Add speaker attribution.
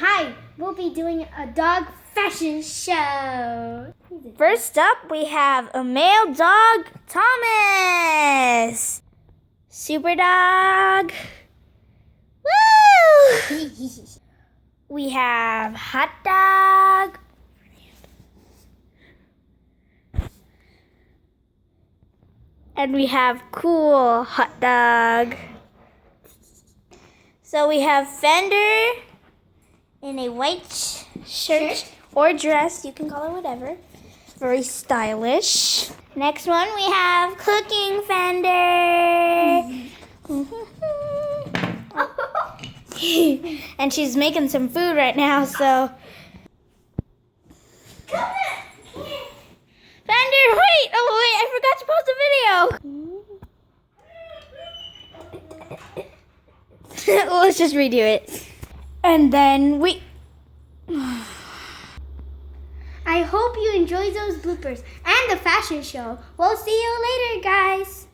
Speaker 1: Hi, we'll be doing a dog fashion show.
Speaker 2: First up, we have a male dog, Thomas. Super dog. Woo! We have hot dog. And we have cool hot dog. So we have Fender in a white shirt or dress, you can call it whatever. Very stylish. Next one we have Cooking Fender. And she's making some food right now, so. Fender, wait! Oh wait, I forgot to post a video. Let's just redo it. And then we.
Speaker 1: I hope you enjoyed those bloopers and the fashion show. We'll see you later, guys.